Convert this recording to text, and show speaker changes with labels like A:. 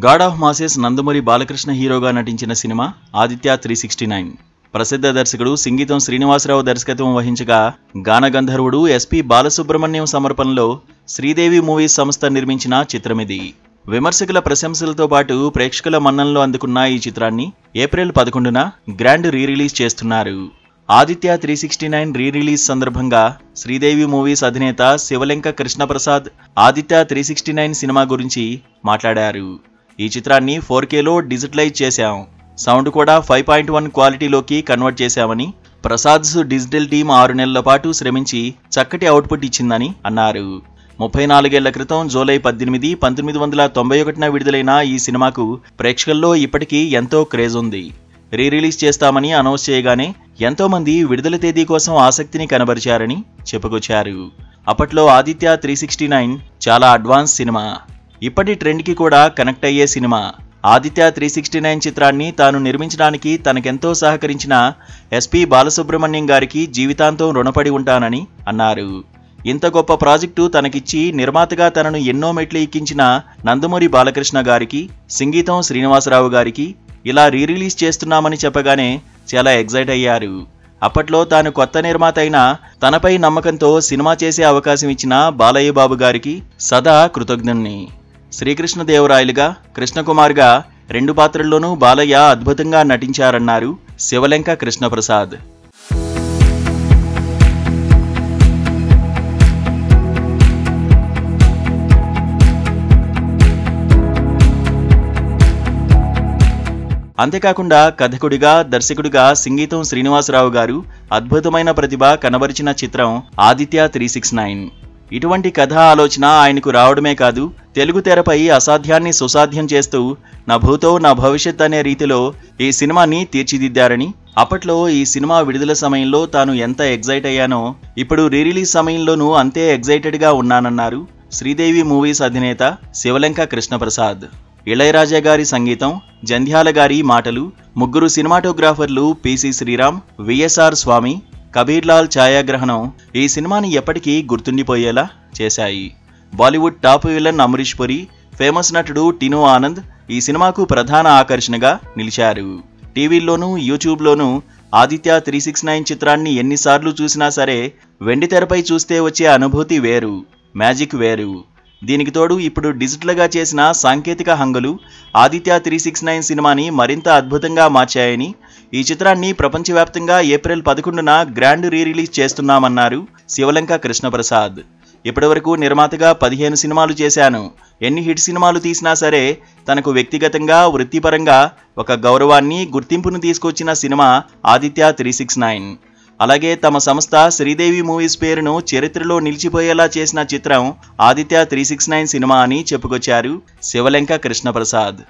A: God of masses Nandamuri Balakrishna హీరోగా నటించిన cinema Aditya 369. ప్రసిద్ధ దర్శకుడు సింగీతం శ్రీనివాసరావు దర్శకత్వం వహించగా గాన గంధర్వుడు ఎస్పి బాలసుబ్రహ్మణ్యం సమర్పణలో శ్రీదేవి మూవీస్ సంస్థ నిర్మించిన చిత్రమిది. విమర్శకుల ప్రశంసలతో పాటు ప్రేక్షకుల మన్ననలు అందుకున్న ఈ చిత్రాన్ని ఏప్రిల్ 11న గ్రాండ్ రీ-రిలీజ్ చేస్తున్నారు. ఆదిత్య 369 రీ-రిలీజ్ సందర్భంగా శ్రీదేవి మూవీస్ అధినేత శివలెంక కృష్ణప్రసాద్ ఆదిత్య 369 సినిమా గురించి మాట్లాడారు. ఈ చిత్రాన్ని 4Kలో డిజిటలైజ్ చేశాం, సౌండ్ కూడా 5.1 క్వాలిటీలోకి కన్వర్ట్ చేశామని, ప్రసాద్స్ డిజిటల్ టీం 6 నెలల పాటు శ్రమించి చక్కటి అవుట్పుట్ ఇచ్చిందని అన్నారు. 34 ఏళ్ల క్రితం జూలై 18, 1991న విడుదలైన ఈ సినిమాకు ప్రేక్షకుల్లో ఇప్పటికీ ఎంతో క్రేజ్ ఉంది. రీ-రిలీజ్ చేస్తామని అనౌన్స్ చేయగానే ఎంతో మంది విడుదల తేదీ కోసం ఆసక్తిని కనబరిచారని చెప్పుకొచ్చారు. అప్పట్లో ఆదిత్య 369 చాలా అడ్వాన్స్ సినిమా, ఇప్పటి ట్రెండ్కి కూడా కనెక్ట్ అయ్యే సినిమా. ఆదిత్య 369 చిత్రాన్ని తాను నిర్మించడానికి తనకెంతో సహకరించిన ఎస్పి బాలసుబ్రహ్మణ్యం గారికి జీవితాంతం రుణపడి ఉంటానని అన్నారు. ఇంత గొప్ప ప్రాజెక్టు తనకిచ్చి నిర్మాతగా తనను ఎన్నో మెట్లు ఎక్కించిన నందమూరి బాలకృష్ణ గారికి, సింగీతం శ్రీనివాసరావు గారికి ఇలా రీ-రిలీజ్ చేస్తున్నామని చెప్పగానే చాలా ఎగ్జైట్ అయ్యారు. అప్పట్లో తాను కొత్త నిర్మాత అయినా తనపై నమ్మకంతో సినిమా చేసే అవకాశం ఇచ్చిన బాలయ్య బాబు గారికి సదా కృతజ్ఞుణ్ణి. శ్రీకృష్ణదేవరాయలుగా, కృష్ణకుమార్గా 2 పాత్రల్లోనూ బాలయ్య అద్భుతంగా నటించారన్నారు శివలెంక కృష్ణప్రసాద్. అంతేకాకుండా కథకుడిగా, దర్శకుడిగా సింగీతం శ్రీనివాసరావు గారు అద్భుతమైన ప్రతిభ కనబరిచిన చిత్రం ఆదిత్య 369. ఇటువంటి కథా ఆలోచన ఆయనకు రావడమే కాదు, తెలుగు తెరపై అసాధ్యాన్ని సుసాధ్యం చేస్తూ నా భూతో నా భవిష్యత్ అనే రీతిలో ఈ సినిమాని తీర్చిదిద్దారని, అప్పట్లో ఈ సినిమా విడుదల సమయంలో తాను ఎంత ఎగ్జైట్ అయ్యానో ఇప్పుడు రీ-రిలీజ్ సమయంలోనూ అంతే ఎగ్జైటెడ్గా ఉన్నానన్నారు శ్రీదేవి మూవీస్ అధినేత శివలెంక కృష్ణప్రసాద్. ఇళయరాజా గారి సంగీతం, జంధ్యాల గారి మాటలు, 3 సినిమాటోగ్రాఫర్లు పిసి శ్రీరామ్, విఎస్ఆర్ స్వామి, కబీర్లాల్ ఛాయాగ్రహణం ఈ సినిమాని ఎప్పటికీ గుర్తుండిపోయేలా చేశాయి. బాలీవుడ్ టాప్ విలన్ అమరీష్ పురి, ఫేమస్ నటుడు టిను ఆనంద్ ఈ సినిమాకు ప్రధాన ఆకర్షణగా నిలిచారు. టీవీల్లోనూ యూట్యూబ్లోనూ ఆదిత్య 369 చిత్రాన్ని ఎన్నిసార్లు చూసినా సరే వెండితెరపై చూస్తే వచ్చే అనుభూతి వేరు, మ్యాజిక్ వేరు. దీనికి తోడు ఇప్పుడు డిజిటల్గా చేసిన సాంకేతిక హంగులు ఆదిత్య 369 సినిమాని మరింత అద్భుతంగా మార్చాయని, ఈ చిత్రాన్ని ప్రపంచవ్యాప్తంగా ఏప్రిల్ 11న గ్రాండ్ రీ-రిలీజ్ చేస్తున్నామన్నారు శివలెంక కృష్ణప్రసాద్. ఇప్పటివరకు నిర్మాతగా 15 సినిమాలు చేశాను, ఎన్ని హిట్ సినిమాలు తీసినా సరే తనకు వ్యక్తిగతంగా, వృత్తిపరంగా ఒక గౌరవాన్ని, గుర్తింపును తీసుకొచ్చిన సినిమా ఆదిత్య 369. అలాగే తమ సంస్థ శ్రీదేవి మూవీస్ పేరును చరిత్రలో నిలిచిపోయేలా చేసిన చిత్రం ఆదిత్య 369 సినిమా అని చెప్పుకొచ్చారు శివలెంక కృష్ణప్రసాద్.